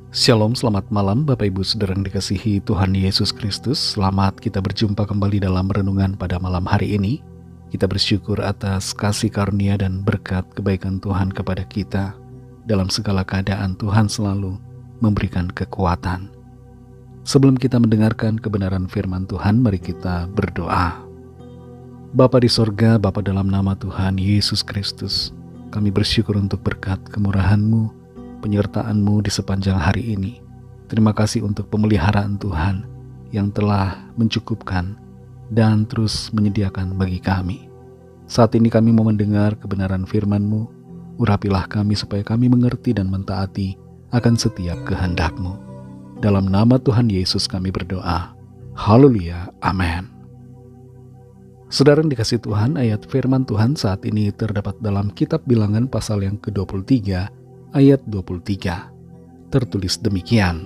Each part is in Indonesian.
Shalom, selamat malam Bapak Ibu Saudara yang dikasihi Tuhan Yesus Kristus. Selamat kita berjumpa kembali dalam renungan pada malam hari ini. Kita bersyukur atas kasih karunia dan berkat kebaikan Tuhan kepada kita. Dalam segala keadaan Tuhan selalu memberikan kekuatan. Sebelum kita mendengarkan kebenaran firman Tuhan, mari kita berdoa. Bapa di sorga, Bapa dalam nama Tuhan Yesus Kristus, kami bersyukur untuk berkat kemurahan-Mu, penyertaan-Mu di sepanjang hari ini. Terima kasih untuk pemeliharaan Tuhan yang telah mencukupkan dan terus menyediakan bagi kami. Saat ini kami mau mendengar kebenaran firman-Mu. Urapilah kami supaya kami mengerti dan mentaati akan setiap kehendak-Mu. Dalam nama Tuhan Yesus kami berdoa. Haleluya, amin. Saudara yang dikasihi Tuhan, ayat firman Tuhan saat ini terdapat dalam kitab Bilangan pasal yang ke-23, ayat 23. Tertulis demikian.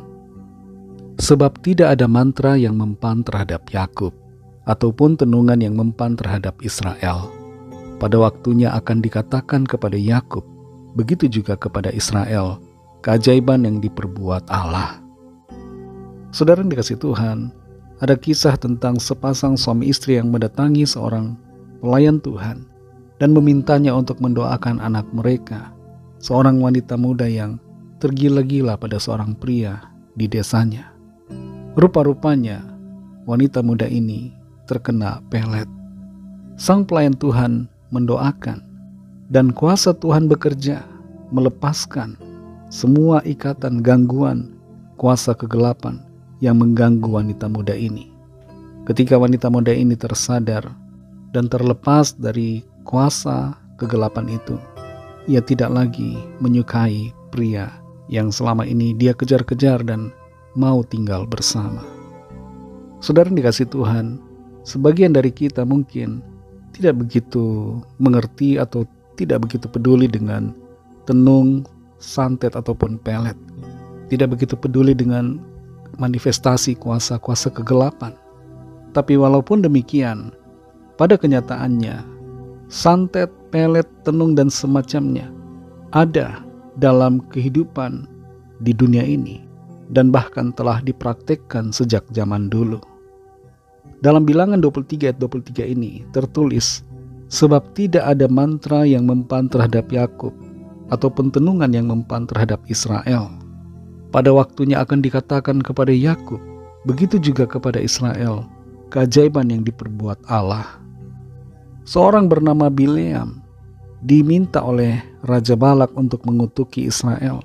Sebab tidak ada mantra yang mempan terhadap Yakub, ataupun tenungan yang mempan terhadap Israel. Pada waktunya akan dikatakan kepada Yakub, begitu juga kepada Israel, keajaiban yang diperbuat Allah. Saudara yang dikasihi Tuhan, ada kisah tentang sepasang suami istri yang mendatangi seorang pelayan Tuhan dan memintanya untuk mendoakan anak mereka, seorang wanita muda yang tergila-gila pada seorang pria di desanya. Rupa-rupanya wanita muda ini terkena pelet. Sang pelayan Tuhan mendoakan dan kuasa Tuhan bekerja melepaskan semua ikatan gangguan kuasa kegelapan yang mengganggu wanita muda ini. Ketika wanita muda ini tersadar dan terlepas dari kuasa kegelapan itu, ia tidak lagi menyukai pria yang selama ini dia kejar-kejar dan mau tinggal bersama. Saudara yang dikasihi Tuhan, sebagian dari kita mungkin tidak begitu mengerti atau tidak begitu peduli dengan tenung, santet ataupun pelet. Tidak begitu peduli dengan manifestasi kuasa-kuasa kegelapan. Tapi walaupun demikian, pada kenyataannya, santet, pelet, tenung, dan semacamnya ada dalam kehidupan di dunia ini dan bahkan telah dipraktikkan sejak zaman dulu. Dalam Bilangan 23 ayat 23 ini tertulis, sebab tidak ada mantra yang mempan terhadap Yakub ataupun tenungan yang mempan terhadap Israel. Pada waktunya akan dikatakan kepada Yakub, begitu juga kepada Israel, keajaiban yang diperbuat Allah. Seorang bernama Bileam diminta oleh Raja Balak untuk mengutuki Israel,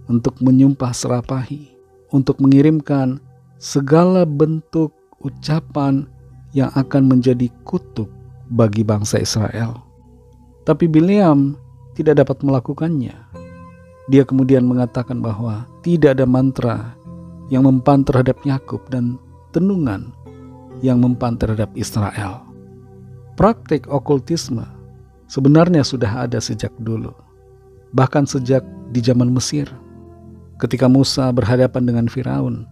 untuk menyumpah serapahi, untuk mengirimkan segala bentuk ucapan yang akan menjadi kutuk bagi bangsa Israel. Tapi Bileam tidak dapat melakukannya. Dia kemudian mengatakan bahwa tidak ada mantra yang mempan terhadap Yakub dan tenungan yang mempan terhadap Israel. Praktik okultisme sebenarnya sudah ada sejak dulu, bahkan sejak di zaman Mesir. Ketika Musa berhadapan dengan Firaun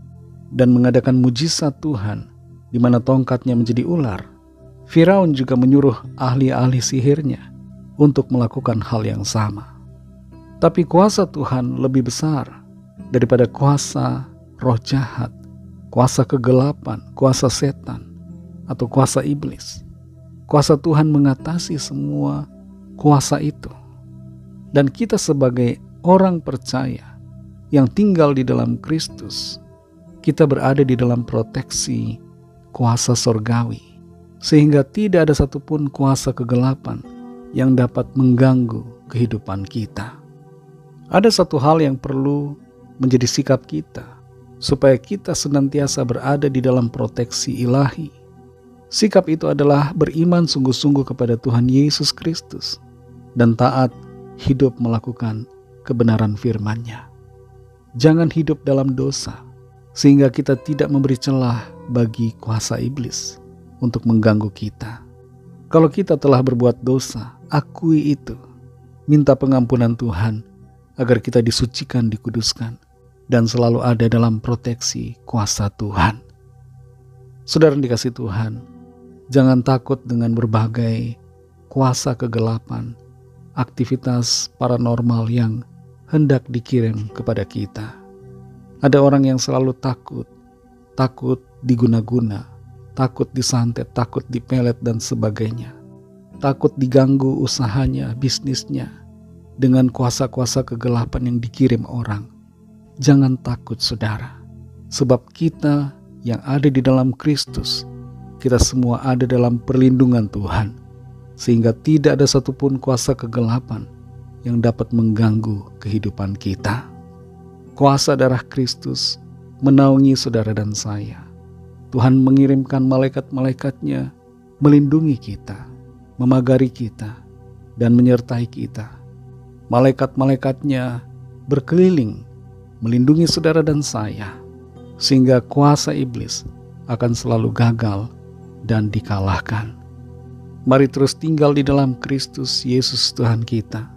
dan mengadakan mujizat Tuhan di mana tongkatnya menjadi ular, Firaun juga menyuruh ahli-ahli sihirnya untuk melakukan hal yang sama. Tapi kuasa Tuhan lebih besar daripada kuasa roh jahat, kuasa kegelapan, kuasa setan, atau kuasa iblis. Kuasa Tuhan mengatasi semua kuasa itu. Dan kita sebagai orang percaya yang tinggal di dalam Kristus, kita berada di dalam proteksi kuasa sorgawi, sehingga tidak ada satupun kuasa kegelapan yang dapat mengganggu kehidupan kita. Ada satu hal yang perlu menjadi sikap kita, supaya kita senantiasa berada di dalam proteksi ilahi. Sikap itu adalah beriman sungguh-sungguh kepada Tuhan Yesus Kristus dan taat hidup melakukan kebenaran firman-Nya. Jangan hidup dalam dosa, sehingga kita tidak memberi celah bagi kuasa iblis untuk mengganggu kita. Kalau kita telah berbuat dosa, akui itu. Minta pengampunan Tuhan, agar kita disucikan, dikuduskan, dan selalu ada dalam proteksi kuasa Tuhan. Saudara yang dikasihi Tuhan, jangan takut dengan berbagai kuasa kegelapan, aktivitas paranormal yang hendak dikirim kepada kita. Ada orang yang selalu takut diguna-guna, takut disantet, takut dipelet dan sebagainya. Takut diganggu usahanya, bisnisnya, dengan kuasa-kuasa kegelapan yang dikirim orang. Jangan takut saudara, sebab kita yang ada di dalam Kristus, kita semua ada dalam perlindungan Tuhan, sehingga tidak ada satupun kuasa kegelapan yang dapat mengganggu kehidupan kita. Kuasa darah Kristus menaungi saudara dan saya. Tuhan mengirimkan malaikat-malaikatnya melindungi kita, memagari kita, dan menyertai kita. Malaikat-malaikatnya berkeliling melindungi saudara dan saya, sehingga kuasa iblis akan selalu gagal dan dikalahkan. Mari terus tinggal di dalam Kristus Yesus Tuhan kita,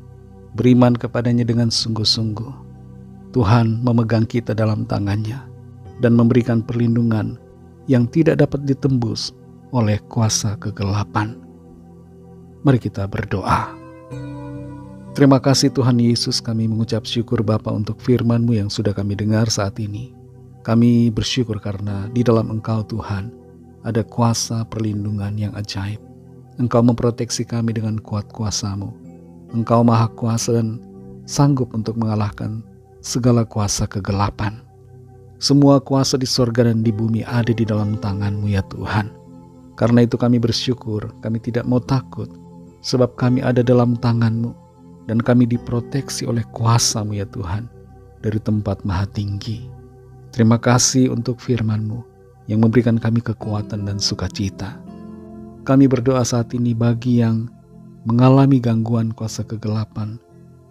beriman kepadanya dengan sungguh-sungguh. Tuhan memegang kita dalam tangannya dan memberikan perlindungan yang tidak dapat ditembus oleh kuasa kegelapan. Mari kita berdoa. Terima kasih Tuhan Yesus, kami mengucap syukur Bapa untuk firman-Mu yang sudah kami dengar saat ini. Kami bersyukur karena di dalam Engkau Tuhan ada kuasa perlindungan yang ajaib. Engkau memproteksi kami dengan kuat kuasa-Mu. Engkau maha kuasa dan sanggup untuk mengalahkan segala kuasa kegelapan. Semua kuasa di sorga dan di bumi ada di dalam tangan-Mu ya Tuhan. Karena itu kami bersyukur, kami tidak mau takut, sebab kami ada dalam tangan-Mu, dan kami diproteksi oleh kuasa-Mu ya Tuhan, dari tempat maha tinggi. Terima kasih untuk firman-Mu yang memberikan kami kekuatan dan sukacita. Kami berdoa saat ini bagi yang mengalami gangguan kuasa kegelapan,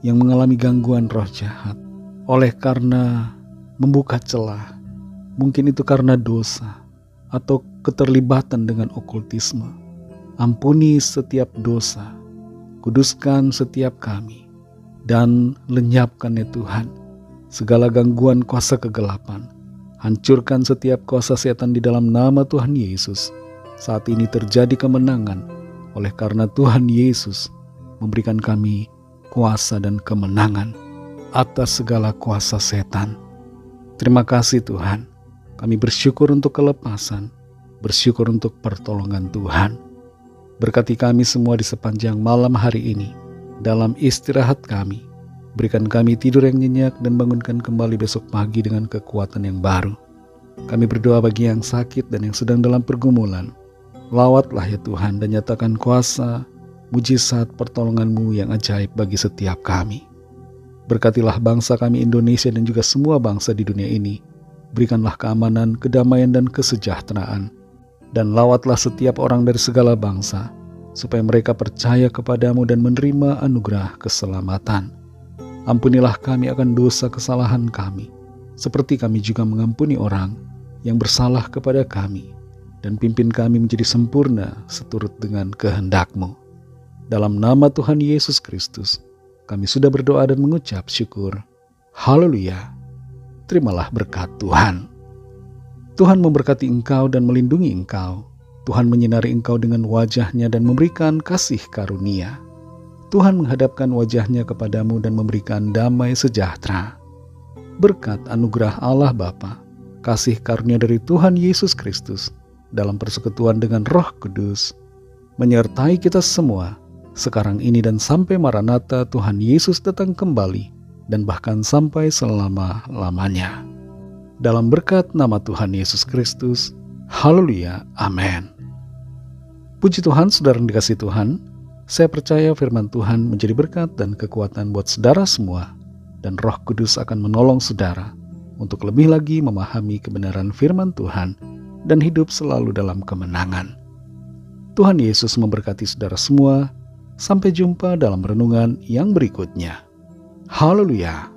yang mengalami gangguan roh jahat, oleh karena membuka celah, mungkin itu karena dosa atau keterlibatan dengan okultisme. Ampuni setiap dosa, kuduskan setiap kami, dan lenyapkan ya Tuhan segala gangguan kuasa kegelapan. Hancurkan setiap kuasa setan di dalam nama Tuhan Yesus. Saat ini terjadi kemenangan oleh karena Tuhan Yesus memberikan kami kuasa dan kemenangan atas segala kuasa setan. Terima kasih Tuhan. Kami bersyukur untuk kelepasan, bersyukur untuk pertolongan Tuhan. Berkati kami semua di sepanjang malam hari ini, dalam istirahat kami. Berikan kami tidur yang nyenyak dan bangunkan kembali besok pagi dengan kekuatan yang baru. Kami berdoa bagi yang sakit dan yang sedang dalam pergumulan. Lawatlah ya Tuhan dan nyatakan kuasa, mujizat pertolongan-Mu yang ajaib bagi setiap kami. Berkatilah bangsa kami Indonesia dan juga semua bangsa di dunia ini. Berikanlah keamanan, kedamaian, dan kesejahteraan. Dan lawatlah setiap orang dari segala bangsa, supaya mereka percaya kepadamu dan menerima anugerah keselamatan. Ampunilah kami akan dosa kesalahan kami, seperti kami juga mengampuni orang yang bersalah kepada kami. Dan pimpin kami menjadi sempurna seturut dengan kehendak-Mu. Dalam nama Tuhan Yesus Kristus, kami sudah berdoa dan mengucap syukur. Haleluya. Terimalah berkat Tuhan. Tuhan memberkati engkau dan melindungi engkau. Tuhan menyinari engkau dengan wajah-Nya dan memberikan kasih karunia. Tuhan menghadapkan wajah-Nya kepadamu dan memberikan damai sejahtera. Berkat anugerah Allah Bapa, kasih karunia dari Tuhan Yesus Kristus, dalam persekutuan dengan Roh Kudus, menyertai kita semua, sekarang ini dan sampai Maranatha Tuhan Yesus datang kembali, dan bahkan sampai selama-lamanya. Dalam berkat nama Tuhan Yesus Kristus, haleluya, amin. Puji Tuhan, saudara yang dikasihi Tuhan, saya percaya firman Tuhan menjadi berkat dan kekuatan buat saudara semua, dan Roh Kudus akan menolong saudara untuk lebih lagi memahami kebenaran firman Tuhan dan hidup selalu dalam kemenangan. Tuhan Yesus memberkati saudara semua. Sampai jumpa dalam renungan yang berikutnya. Haleluya.